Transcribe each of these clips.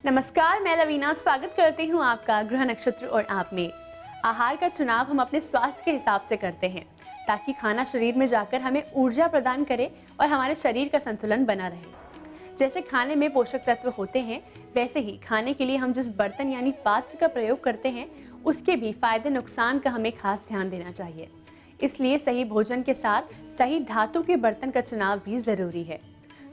नमस्कार, मैं लवीना स्वागत करती हूँ आपका ग्रह नक्षत्र और आप में। आहार का चुनाव हम अपने स्वास्थ्य के हिसाब से करते हैं ताकि खाना शरीर में जाकर हमें ऊर्जा प्रदान करे और हमारे शरीर का संतुलन बना रहे। जैसे खाने में पोषक तत्व होते हैं, वैसे ही खाने के लिए हम जिस बर्तन यानी पात्र का प्रयोग करते हैं उसके भी फायदे नुकसान का हमें खास ध्यान देना चाहिए। इसलिए सही भोजन के साथ सही धातु के बर्तन का चुनाव भी जरूरी है।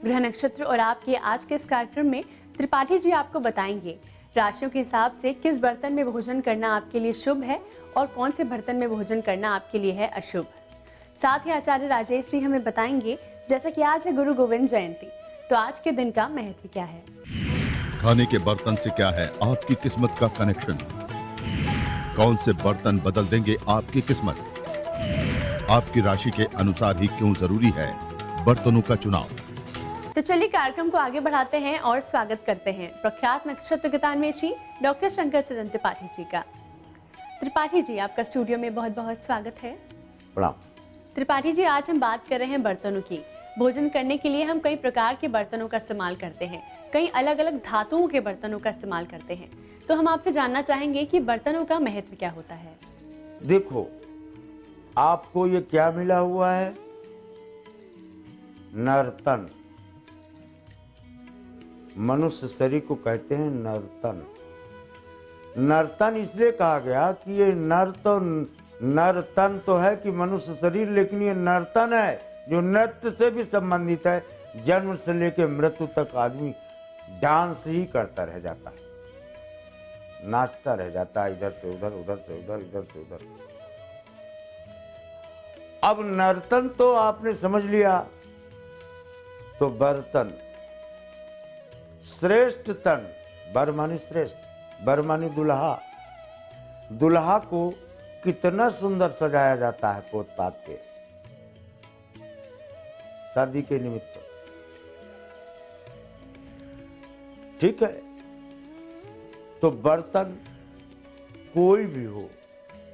ग्रह नक्षत्र और आपके आज के इस कार्यक्रम में त्रिपाठी जी आपको बताएंगे राशियों के हिसाब से किस बर्तन में भोजन करना आपके लिए शुभ है और कौन से बर्तन में भोजन करना आपके लिए है अशुभ। साथ ही आचार्य राजेश जी हमें बताएंगे जैसा कि आज है गुरु गोविंद जयंती, तो आज के दिन का महत्व क्या है। खाने के बर्तन से क्या है आपकी किस्मत का कनेक्शन। कौन से बर्तन बदल देंगे आपकी किस्मत। आपकी राशि के अनुसार ही क्यों जरूरी है बर्तनों का चुनाव। तो चलिए कार्यक्रम को आगे बढ़ाते हैं और स्वागत करते हैं प्रख्यात नक्षत्र गतान्वेषी डॉक्टर शंकर चरण त्रिपाठी जी का। त्रिपाठी जी, आपका स्टूडियो में बहुत बहुत स्वागत है। प्रणाम। त्रिपाठी जी, आज हम बात कर रहे हैं बर्तनों की। भोजन करने के लिए हम कई प्रकार के बर्तनों का इस्तेमाल करते हैं, कई अलग अलग धातुओं के बर्तनों का इस्तेमाल करते हैं। तो हम आपसे जानना चाहेंगे कि बर्तनों का महत्व क्या होता है। देखो, आपको ये क्या मिला हुआ है, नर्तन। मनुष्य शरीर को कहते हैं नर्तन। नर्तन इसलिए कहा गया कि ये नर्तन तो है कि मनुष्य शरीर, लेकिन ये नर्तन है जो नृत्य से भी संबंधित है। जन्म से लेकर मृत्यु तक आदमी डांस ही करता रह जाता है, नाचता रह जाता है, इधर से उधर, उधर से उधर, इधर से उधर। अब नर्तन तो आपने समझ लिया, तो बर्तन। श्रेष्ठ तन, बर मानी श्रेष्ठ, बर मानी दुल्हा। दुल्हा को कितना सुंदर सजाया जाता है पोत पात के, शादी के निमित्त। ठीक है, तो बर्तन कोई भी हो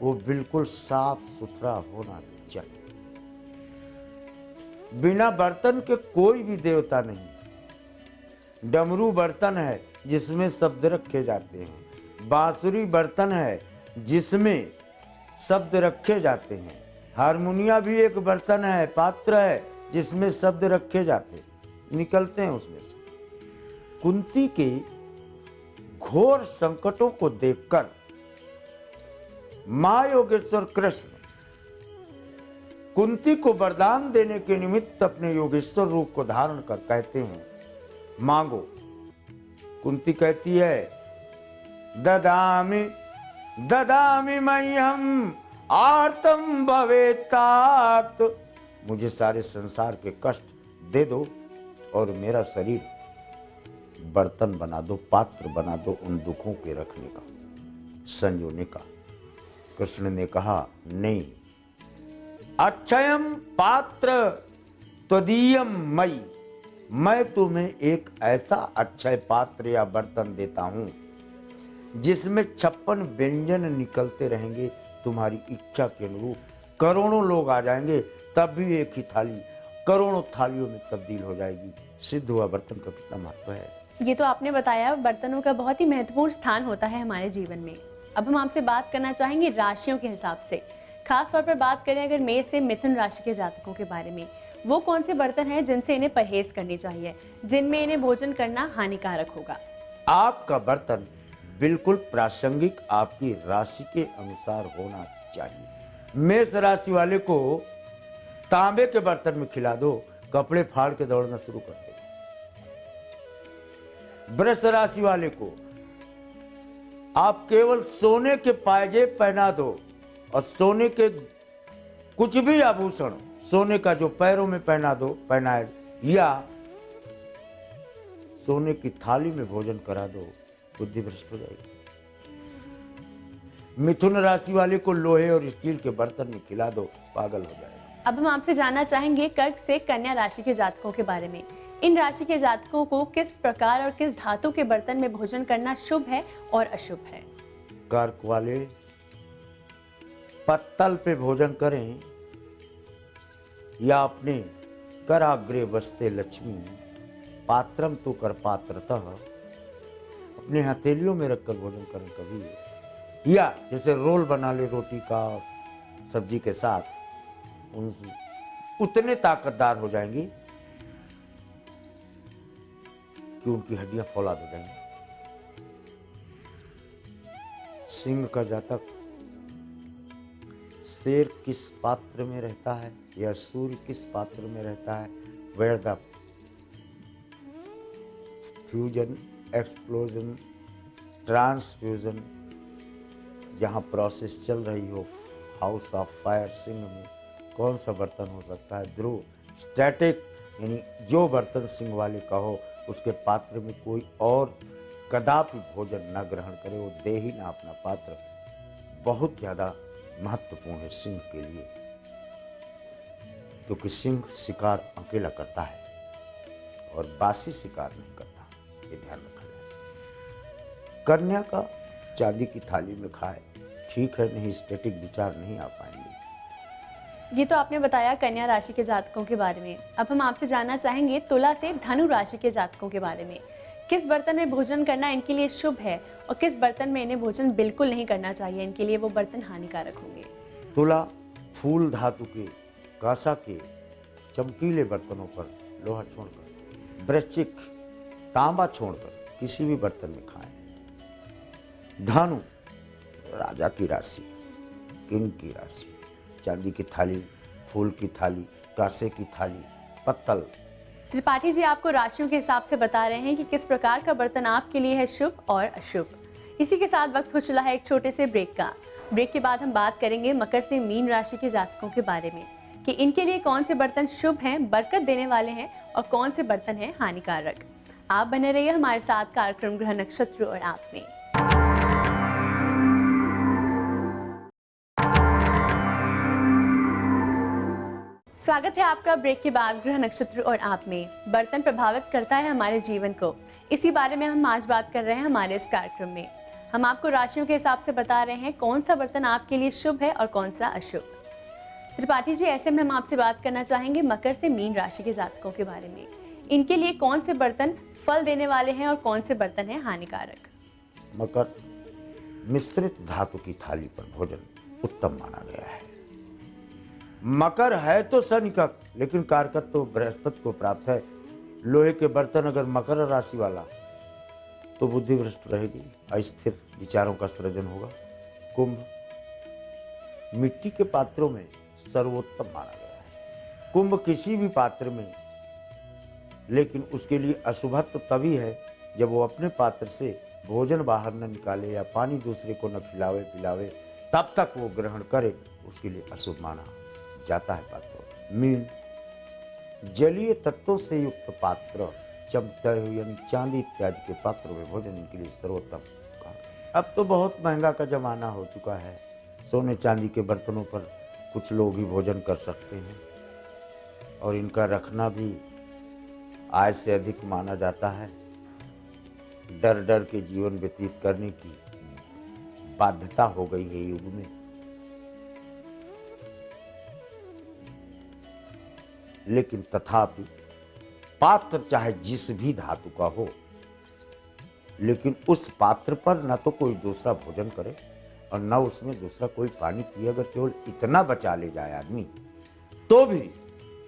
वो बिल्कुल साफ सुथरा होना चाहिए। बिना बर्तन के कोई भी देवता नहीं। डमरू बर्तन है जिसमें शब्द रखे जाते हैं, बांसुरी बर्तन है जिसमें शब्द रखे जाते हैं, हारमोनिया भी एक बर्तन है, पात्र है जिसमें शब्द रखे जाते निकलते हैं उसमें से। कुंती के घोर संकटों को देखकर मां योगेश्वर कृष्ण कुंती को वरदान देने के निमित्त अपने योगेश्वर रूप को धारण कर कहते हैं, मांगो। कुंती कहती है, ददामि ददामि मह्यम आर्तम भवेतात। मुझे सारे संसार के कष्ट दे दो और मेरा शरीर बर्तन बना दो, पात्र बना दो उन दुखों के रखने का, संजोने का। कृष्ण ने कहा, नहीं, अक्षयम पात्र त्वदीयम मयि। मैं तुम्हें एक ऐसा अक्षय पात्र या बर्तन देता हूं जिसमें 56 व्यंजन निकलते रहेंगे तुम्हारी इच्छा के अनुरूप। करोड़ों लोग आ जाएंगे तब भी एक ही थाली करोड़ों थालियों में तब्दील हो जाएगी। सिद्ध हुआ बर्तन का कितना महत्व है। ये तो आपने बताया, बर्तनों का बहुत ही महत्वपूर्ण स्थान होता है हमारे जीवन में। अब हम आपसे बात करना चाहेंगे राशियों के हिसाब से। खास तौर पर बात करें अगर मेष से मिथुन राशि के जातकों के बारे में, वो कौन से बर्तन हैं जिनसे इन्हें परहेज करनी चाहिए, जिनमें इन्हें भोजन करना हानिकारक होगा। आपका बर्तन बिल्कुल प्रासंगिक आपकी राशि के अनुसार होना चाहिए। मेष राशि वाले को तांबे के बर्तन में खिला दो, कपड़े फाड़ के दौड़ना शुरू कर दे। वृष राशि वाले को आप केवल सोने के पायजेब पहना दो और सोने के कुछ भी आभूषण, सोने का जो पैरों में पहना दो, पहनाए, या सोने की थाली में भोजन करा दो, बुद्धि भ्रष्ट हो जाएगी। मिथुन राशि वाले को लोहे और स्टील के बर्तन में खिला दो, पागल हो जाएगा। अब हम आपसे जानना चाहेंगे कर्क से कन्या राशि के जातकों के बारे में। इन राशि के जातकों को किस प्रकार और किस धातु के बर्तन में भोजन करना शुभ है और अशुभ है। कर्क वाले पत्तल पे भोजन करें या अपने कराग्रे बसते लक्ष्मी पात्रम तो कर पात्रतः अपने हथेलियों में रखकर भोजन करें कभी, या जैसे रोल बना ले रोटी का सब्जी के साथ, उतने ताकतदार हो जाएंगी कि उनकी हड्डियां फौलाद हो जाएंगी। सिंह का जातक, शेर किस पात्र में रहता है या सूर्य किस पात्र में रहता है, where the fusion, explosion, transfusion जहाँ प्रोसेस चल रही हो, हाउस ऑफ फायर सिंह में कौन सा बर्तन हो सकता है, ध्रुव। स्टैटिक यानी जो बर्तन सिंह वाले का हो उसके पात्र में कोई और कदापि भोजन न ग्रहण करे, वो दे ही ना अपना पात्र। बहुत ज़्यादा महत्वपूर्ण है सिंह के लिए, क्योंकि सिंह शिकार अकेला करता है और बासी शिकार नहीं करता, ये ध्यान रखा जाए। कन्या का चांदी की थाली में खाए, ठीक है, नहीं स्टैटिक विचार नहीं आ पाएंगे। ये तो आपने बताया कन्या राशि के जातकों के बारे में। अब हम आपसे जानना चाहेंगे तुला से धनु राशि के जातकों के बारे में। किस बर्तन में भोजन करना इनके लिए शुभ है और किस बर्तन में इन्हें भोजन बिल्कुल नहीं करना चाहिए, इनके लिए वो बर्तन हानिकारक होंगे। तुला फूल धातु के, कांसा के, चमकीले बर्तनों पर लोहा छोड़कर, वृश्चिक तांबा छोड़कर किसी भी बर्तन में खाएं। धनु राजा की राशि, किंग की राशि, चांदी की थाली, फूल की थाली, कांसे की थाली, पत्तल। त्रिपाठी जी आपको राशियों के हिसाब से बता रहे हैं कि किस प्रकार का बर्तन आपके लिए है शुभ और अशुभ। इसी के साथ वक्त हो चला है एक छोटे से ब्रेक का। ब्रेक के बाद हम बात करेंगे मकर से मीन राशि के जातकों के बारे में कि इनके लिए कौन से बर्तन शुभ हैं, बरकत देने वाले हैं और कौन से बर्तन हैं हानिकारक। आप बने रहिए हमारे साथ कार्यक्रम ग्रह नक्षत्र और आप में। स्वागत है आपका ब्रेक के बाद ग्रह नक्षत्र और आप में। बर्तन प्रभावित करता है हमारे जीवन को, इसी बारे में हम आज बात कर रहे हैं हमारे इस कार्यक्रम में। हम आपको राशियों के हिसाब से बता रहे हैं कौन सा बर्तन आपके लिए शुभ है और कौन सा अशुभ। त्रिपाठी जी, ऐसे में हम आपसे बात करना चाहेंगे मकर से मीन राशि के जातकों के बारे में। इनके लिए कौन से बर्तन फल देने वाले हैं और कौन से बर्तन हैं हानिकारक। मकर, मिश्रित धातु की थाली पर भोजन उत्तम माना गया है। मकर है तो शनि का, लेकिन कारकत्व तो बृहस्पति को प्राप्त है। लोहे के बर्तन अगर मकर राशि वाला तो बुद्धि भ्रष्ट रहेगी, अस्थिर विचारों का सृजन होगा। कुंभ, मिट्टी के पात्रों में सर्वोत्तम माना गया है। कुंभ किसी भी पात्र में, लेकिन उसके लिए अशुभत्व तभी है जब वो अपने पात्र से भोजन बाहर न निकाले या पानी दूसरे को न खिलावे पिलावे, तब तक वो ग्रहण करे, उसके लिए अशुभ माना जाता है पात्र। मीन, जलीय तत्वों से युक्त पात्र, चमकते हुए चांदी इत्यादि के पात्रों में भोजन इनके लिए सर्वोत्तम। अब तो बहुत महंगा का जमाना हो चुका है, सोने चांदी के बर्तनों पर कुछ लोग ही भोजन कर सकते हैं और इनका रखना भी आय से अधिक माना जाता है। डर डर के जीवन व्यतीत करने की बाध्यता हो गई है युग में। लेकिन तथापि पात्र चाहे जिस भी धातु का हो, लेकिन उस पात्र पर न तो कोई दूसरा भोजन करे और न उसमें दूसरा कोई पानी पिए। अगर केवल इतना बचा ले जाए आदमी, तो भी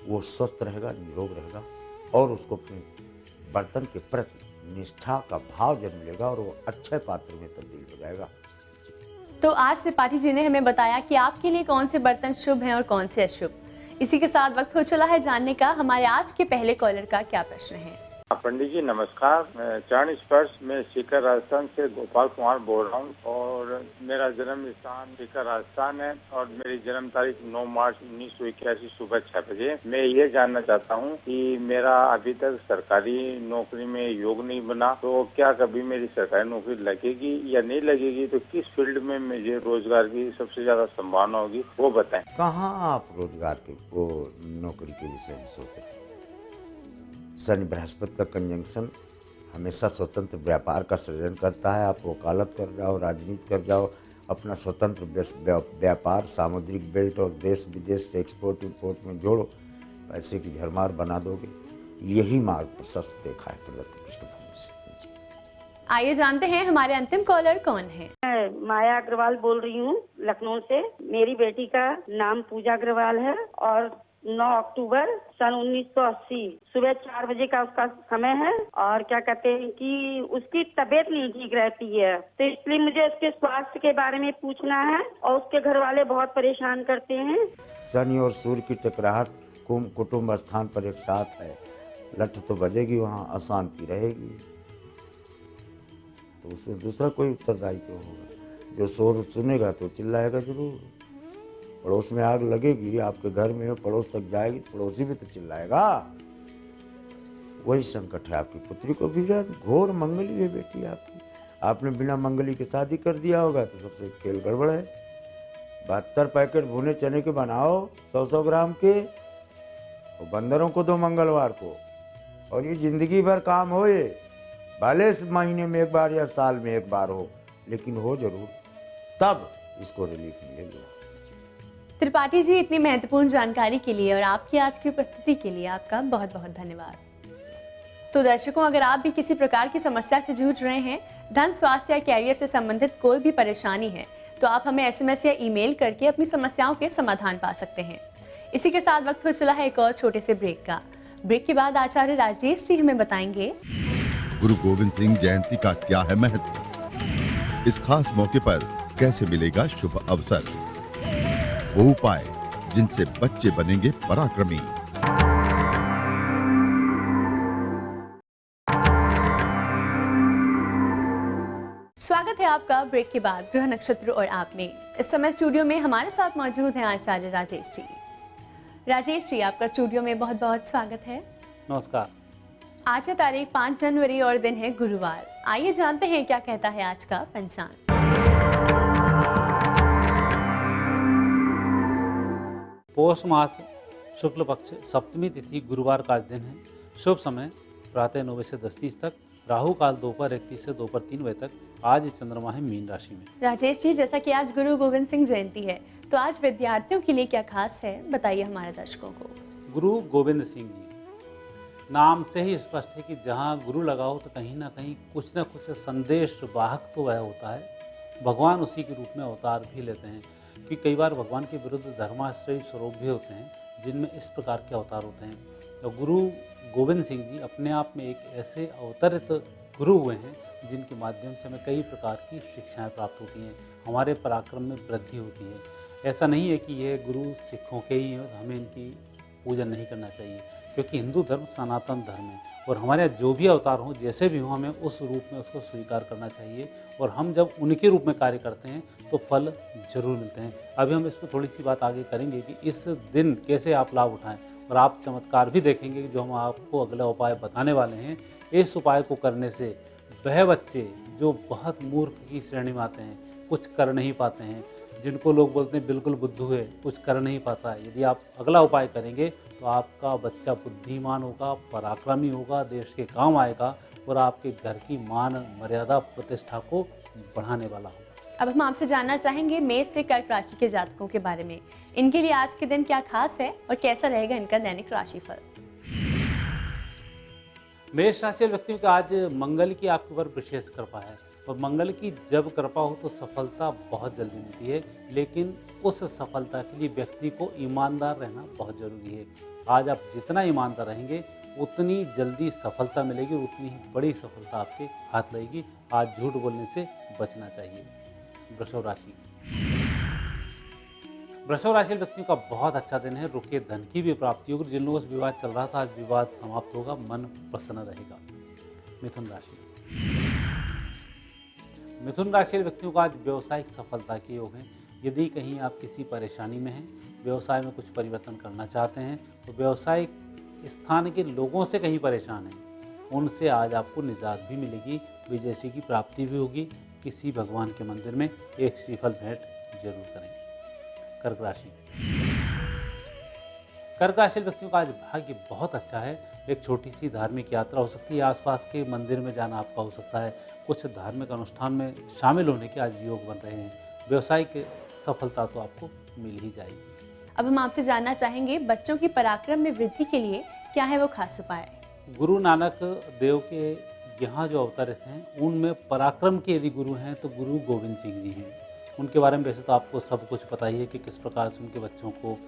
वो स्वस्थ रहेगा, निरोग रहेगा और उसको अपने बर्तन के प्रति निष्ठा का भाव जन्म लेगा और वो अच्छे पात्र में तब्दील हो जाएगा। तो आज त्रिपाठी जी ने हमें बताया कि आपके लिए कौन से बर्तन शुभ हैं और कौन से अशुभ। इसी के साथ वक्त हो चला है जानने का हमारे आज के पहले कॉलर का क्या प्रश्न है। पंडित जी नमस्कार, मैं चरण स्पर्श में सीकर राजस्थान से गोपाल कुमार बोल रहा हूँ और मेरा जन्म स्थान सीकर राजस्थान है और मेरी जन्म तारीख 9 मार्च 1981 सुबह 6 बजे। मैं ये जानना चाहता हूँ कि मेरा अभी तक सरकारी नौकरी में योग नहीं बना, तो क्या कभी मेरी सरकारी नौकरी लगेगी या नहीं लगेगी, तो किस फील्ड में मुझे रोजगार की सबसे ज्यादा संभावना होगी वो बताएं। कहाँ आप रोजगार के वो नौकरी के विषय में सोच रहे हैं? शनि बृहस्पति का कंजंक्शन हमेशा स्वतंत्र व्यापार का सृजन करता है। आप वकालत कर जाओ, राजनीति कर जाओ, अपना स्वतंत्र व्यापार सामुद्रिक बेल्ट और देश विदेश से एक्सपोर्ट इंपोर्ट में जोड़ो, पैसे की झरमार बना दोगे। यही मार्ग प्रशस्त देखा है प्रदत्त पृष्ठभूमि से। आइए जानते हैं हमारे अंतिम कॉलर कौन है। मैं माया अग्रवाल बोल रही हूँ लखनऊ से। मेरी बेटी का नाम पूजा अग्रवाल है और 9 अक्टूबर सन 1980 सुबह 4 बजे का उसका समय है। और क्या कहते हैं कि उसकी तबीयत नहीं ठीक रहती है, तो इसलिए मुझे उसके स्वास्थ्य के बारे में पूछना है। और उसके घर वाले बहुत परेशान करते हैं। शनि और सूर्य की टकराहट कुटुंब स्थान पर एक साथ है, लठ तो बजेगी, वहाँ अशांति रहेगी, तो उसमें दूसरा कोई उत्तरदायी क्यों होगा? जो शोर सुनेगा तो चिल्लाएगा जरूर। पड़ोस में आग लगेगी, आपके घर में पड़ोस तक जाएगी तो पड़ोसी भी तो चिल्लाएगा। वही संकट है आपकी पुत्री को भी। घोर मंगली है बेटी आपकी। आपने बिना मंगली के शादी कर दिया होगा तो सबसे खेल गड़बड़ है। 72 पैकेट भुने चने के बनाओ 100-100 ग्राम के, और बंदरों को दो मंगलवार को, और ये जिंदगी भर काम हो। ये भले इस महीने में एक बार या साल में एक बार हो, लेकिन हो जरूर, तब इसको रिलीफ मिलेगी। त्रिपाठी जी, इतनी महत्वपूर्ण जानकारी के लिए और आपकी आज की उपस्थिति के लिए आपका बहुत बहुत धन्यवाद। तो दर्शकों, अगर आप भी किसी प्रकार की समस्या से जूझ रहे हैं, धन, स्वास्थ्य या कैरियर से संबंधित कोई भी परेशानी है, तो आप हमें SMS या ईमेल करके अपनी समस्याओं के समाधान पा सकते हैं। इसी के साथ वक्त हो चला है एक और छोटे से ब्रेक का। ब्रेक के बाद आचार्य राजेश जी हमें बताएंगे गुरु गोविंद सिंह जयंती का क्या है महत्व, इस खास मौके पर कैसे मिलेगा शुभ अवसर, वो उपाय जिनसे बच्चे बनेंगे पराक्रमी। स्वागत है आपका ब्रेक के बाद ग्रह नक्षत्र और आप में। इस समय स्टूडियो में हमारे साथ मौजूद हैं आचार्य राजेश जी। राजेश जी, आपका स्टूडियो में बहुत बहुत स्वागत है। नमस्कार। आज है तारीख 5 जनवरी और दिन है गुरुवार। आइए जानते हैं क्या कहता है आज का पंचांग। पौष मास शुक्ल पक्ष सप्तमी तिथि गुरुवार का आज दिन है। शुभ समय प्रातः 9 बजे से 10:30 तक, राहु काल दोपहर 1:30 से दोपहर 3 बजे तक। आज चंद्रमा है मीन राशि में। राजेश जी, जैसा कि आज गुरु गोविंद सिंह जयंती है, तो आज विद्यार्थियों के लिए क्या खास है, बताइए हमारे दर्शकों को। गुरु गोविंद सिंह जी, नाम से ही स्पष्ट है कि जहाँ गुरु लगाओ तो कहीं ना कहीं कुछ ना कुछ संदेश वाहक तो वह होता है। भगवान उसी के रूप में अवतार भी लेते हैं, कि कई बार भगवान के विरुद्ध धर्माश्रयी स्वरूप भी होते हैं, जिनमें इस प्रकार के अवतार होते हैं। तो गुरु गोविंद सिंह जी अपने आप में एक ऐसे अवतरित गुरु हुए हैं, जिनके माध्यम से हमें कई प्रकार की शिक्षाएं प्राप्त होती हैं, हमारे पराक्रम में वृद्धि होती है। ऐसा नहीं है कि यह गुरु सिखों के ही हैं और हमें इनकी पूजन नहीं करना चाहिए, क्योंकि हिंदू धर्म सनातन धर्म है और हमारे यहाँ जो भी अवतार हों, जैसे भी हों, हमें उस रूप में उसको स्वीकार करना चाहिए। और हम जब उनके रूप में कार्य करते हैं तो फल जरूर मिलते हैं। अभी हम इस पर थोड़ी सी बात आगे करेंगे कि इस दिन कैसे आप लाभ उठाएं, और आप चमत्कार भी देखेंगे कि जो हम आपको अगला उपाय बताने वाले हैं, इस उपाय को करने से वह बच्चे जो बहुत मूर्ख की श्रेणी में आते हैं, कुछ कर नहीं पाते हैं, जिनको लोग बोलते हैं बिल्कुल बुद्धू है, कुछ कर नहीं पाता है, यदि आप अगला उपाय करेंगे तो आपका बच्चा बुद्धिमान होगा, पराक्रमी होगा, देश के काम आएगा और आपके घर की मान मर्यादा प्रतिष्ठा को बढ़ाने वाला होगा। अब हम आपसे जानना चाहेंगे मेष से कर्क राशि के जातकों के बारे में। इनके लिए आज के दिन क्या खास है और कैसा रहेगा इनका दैनिक राशिफल। मेष राशि व्यक्तियों का आज मंगल की आपके ऊपर विशेष कृपा है, और मंगल की जब कृपा हो तो सफलता बहुत जल्दी मिलती है, लेकिन उस सफलता के लिए व्यक्ति को ईमानदार रहना बहुत जरूरी है। आज आप जितना ईमानदार रहेंगे उतनी जल्दी सफलता मिलेगी और उतनी ही बड़ी सफलता आपके हाथ लगेगी। आज झूठ बोलने से बचना चाहिए। वृषभ राशि, वृषभ राशि व्यक्तियों का बहुत अच्छा दिन है। रुके धन की भी प्राप्ति होगी। जिन लोगों से विवाद चल रहा था, आज विवाद समाप्त होगा, मन प्रसन्न रहेगा। मिथुन राशि, मिथुन राशि व्यक्तियों का आज व्यवसायिक सफलता के योग हैं। यदि कहीं आप किसी परेशानी में हैं, व्यवसाय में कुछ परिवर्तन करना चाहते हैं, तो व्यवसायिक स्थान के लोगों से कहीं परेशान हैं, उनसे आज आपको निजात भी मिलेगी, विजयश्री की प्राप्ति भी होगी। किसी भगवान के मंदिर में एक श्रीफल भेंट जरूर करें। कर्क राशि, कर्क राशि व्यक्तियों का आज भाग्य बहुत अच्छा है। एक छोटी सी धार्मिक यात्रा हो सकती है, आसपास के मंदिर में जाना आपका हो सकता है, कुछ धार्मिक अनुष्ठान में शामिल होने के आज योग बन रहे हैं। व्यवसायिक सफलता तो आपको मिल ही जाएगी। अब हम आपसे जानना चाहेंगे बच्चों की पराक्रम में वृद्धि के लिए क्या है वो खास उपाय। गुरु नानक देव के यहाँ जो अवतरित हैं उनमें पराक्रम के यदि गुरु हैं तो गुरु गोविंद सिंह जी हैं। उनके बारे में वैसे तो आपको सब कुछ पता ही है कि किस प्रकार से उनके बच्चों को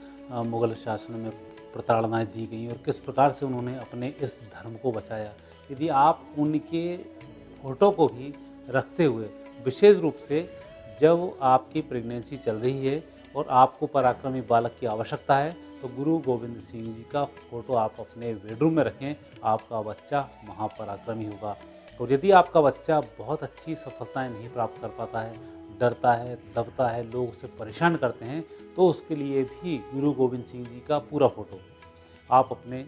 मुग़ल शासन में प्रताड़नाएँ दी गई और किस प्रकार से उन्होंने अपने इस धर्म को बचाया। यदि आप उनके फोटो को भी रखते हुए विशेष रूप से जब आपकी प्रेगनेंसी चल रही है और आपको पराक्रमी बालक की आवश्यकता है तो गुरु गोविंद सिंह जी का फोटो आप अपने बेडरूम में रखें, आपका बच्चा महापराक्रमी होगा। और यदि आपका बच्चा बहुत अच्छी सफलताएं नहीं प्राप्त कर पाता है, डरता है, दबता है, लोग उसे परेशान करते हैं, तो उसके लिए भी गुरु गोविंद सिंह जी का पूरा फोटो आप अपने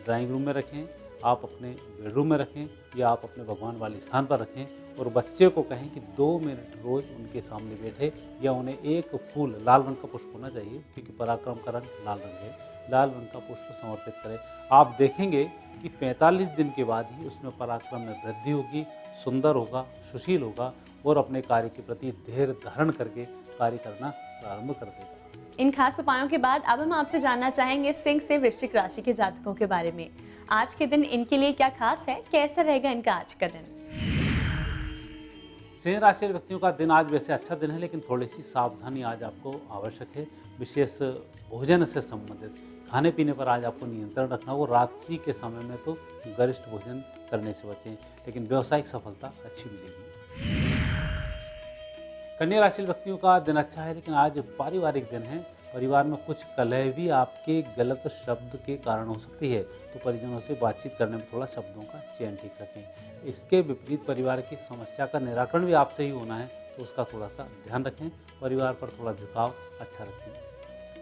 ड्राइंग रूम में रखें, आप अपने बेडरूम में रखें या आप अपने भगवान वाले स्थान पर रखें और बच्चे को कहें कि 2 मिनट रोज़ उनके सामने बैठे या उन्हें एक फूल, लाल रंग का पुष्प होना चाहिए क्योंकि पराक्रम का रंग लाल रंग है, लाल रंग का पुष्प समर्पित करें। आप देखेंगे कि 45 दिन के बाद ही उसमें पराक्रम में वृद्धि होगी, सुंदर होगा, सुशील होगा और अपने कार्य के प्रति धैर्य धारण करके कार्य करना प्रारंभ कर देगा। इन खास उपायों के बाद अब हम आपसे जानना चाहेंगे सिंह से वृश्चिक राशि के जातकों के बारे में। आज के दिन इनके लिए क्या खास है, कैसा रहेगा इनका आज का दिन? सिंह राशि के व्यक्तियों का दिन आज वैसे अच्छा दिन है, लेकिन थोड़ी सी सावधानी आज आपको आवश्यक है। विशेष भोजन से संबंधित खाने पीने पर आज आपको नियंत्रण रखना हो। रात्रि के समय में तो गरिष्ठ भोजन करने से बचें, लेकिन व्यावसायिक सफलता अच्छी मिलेगी। कन्या राशि व्यक्तियों का दिन अच्छा है, लेकिन आज पारिवारिक दिन है। परिवार में कुछ कलह भी आपके गलत शब्द के कारण हो सकती है, तो परिजनों से बातचीत करने में थोड़ा शब्दों का चयन ठीक रखें। इसके विपरीत परिवार की समस्या का निराकरण भी आपसे ही होना है, तो उसका थोड़ा सा ध्यान रखें। परिवार पर थोड़ा झुकाव अच्छा रखें।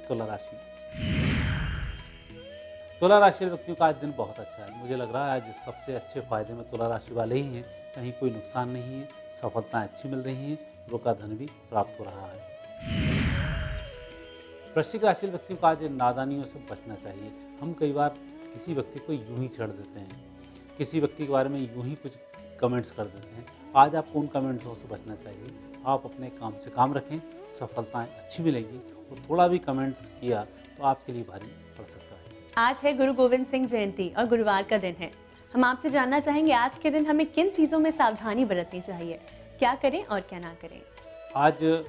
तुला राशि व्यक्तियों का आज दिन बहुत अच्छा है। मुझे लग रहा है आज सबसे अच्छे फायदे में तुला राशि वाले ही हैं। कहीं कोई नुकसान नहीं है, सफलताएं अच्छी मिल रही हैं, रोका धन भी प्राप्त हो रहा है। वृश्चिक राशि व्यक्तियों को आज नादानियों से बचना चाहिए। हम कई बार किसी व्यक्ति को यूं ही छेड़ देते हैं, किसी व्यक्ति के बारे में यूं ही कुछ कमेंट्स कर देते हैं। आज आपको उन कमेंट्सों से बचना चाहिए। आप अपने काम से काम रखें, सफलताएं अच्छी मिलेंगी। और थोड़ा भी कमेंट्स किया तो आपके लिए भारी पड़ सकता है। आज है गुरु गोविंद सिंह जयंती और गुरुवार का दिन है। हम आपसे जानना चाहेंगे आज के दिन हमें किन चीज़ों में सावधानी बरतनी चाहिए, क्या करें और क्या ना करें। आज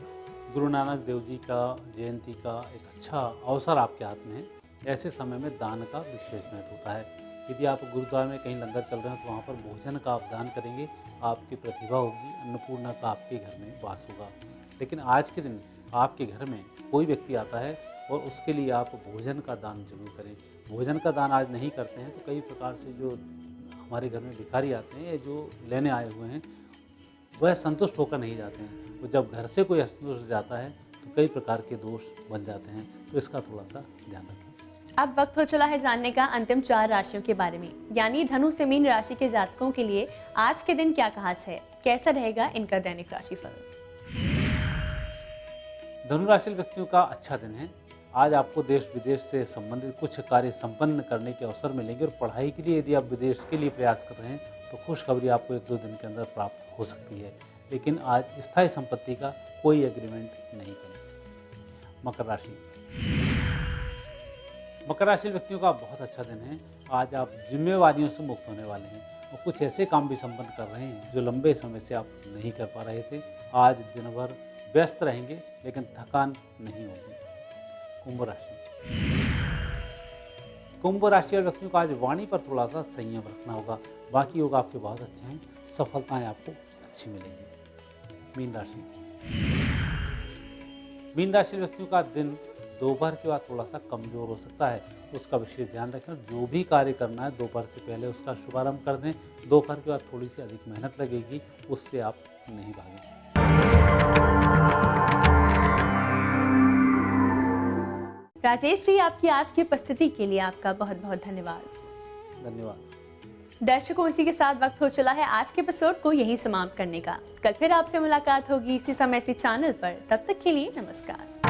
गुरु नानक देव जी का जयंती का एक अच्छा अवसर आपके हाथ में है। ऐसे समय में दान का विशेष महत्व होता है। यदि आप गुरुद्वारा में कहीं लंगर चल रहे हैं तो वहाँ पर भोजन का आप दान करेंगे, आपकी प्रतिभा होगी, अन्नपूर्णा का आपके घर में वास होगा। लेकिन आज के दिन आपके घर में कोई व्यक्ति आता है और उसके लिए आप भोजन का दान जरूर करें। भोजन का दान आज नहीं करते हैं तो कई प्रकार से जो हमारे घर में भिखारी आते हैं या जो लेने आए हुए हैं वह संतुष्ट होकर नहीं जाते हैं। तो जब घर से कोई असंतुष्ट जाता है तो कई प्रकार के दोष बन जाते हैं, तो इसका थोड़ा सा ध्यान रखें। अब वक्त हो चला है जानने का अंतिम 4 राशियों के बारे में, यानी धनु से मीन राशि के जातकों के लिए आज के दिन क्या खास है, कैसा रहेगा इनका दैनिक राशिफल। धनु राशि व्यक्तियों का अच्छा दिन है। आज आपको देश विदेश से संबंधित कुछ कार्य संपन्न करने के अवसर मिलेंगे और पढ़ाई के लिए यदि आप विदेश के लिए प्रयास कर रहे हैं तो खुशखबरी आपको 1-2 दिन के अंदर प्राप्त हो सकती है। लेकिन आज स्थायी संपत्ति का कोई एग्रीमेंट नहीं करें। मकर राशि व्यक्तियों का बहुत अच्छा दिन है। आज आप जिम्मेवारियों से मुक्त होने वाले हैं और कुछ ऐसे काम भी संपन्न कर रहे हैं जो लंबे समय से आप नहीं कर पा रहे थे। आज दिन भर व्यस्त रहेंगे लेकिन थकान नहीं होगी। कुंभ राशि व्यक्तियों को आज वाणी पर थोड़ा सा संयम रखना होगा। बाकी योग आपके बहुत अच्छे हैं, सफलताएं आपको अच्छी मिलेंगी। मीन राशि व्यक्तियों का दिन दोपहर के बाद थोड़ा सा कमजोर हो सकता है, उसका विशेष ध्यान रखें। जो भी कार्य करना है दोपहर से पहले उसका शुभारंभ कर दें। दोपहर के बाद थोड़ी सी अधिक मेहनत लगेगी, उससे आप नहीं भागें। राजेश जी, आपकी आज की उपस्थिति के लिए आपका बहुत बहुत धन्यवाद। धन्यवाद। दर्शकों, इसी के साथ वक्त हो चला है आज के एपिसोड को यहीं समाप्त करने का। कल फिर आपसे मुलाकात होगी इसी समय इसी चैनल पर। तब तक के लिए नमस्कार।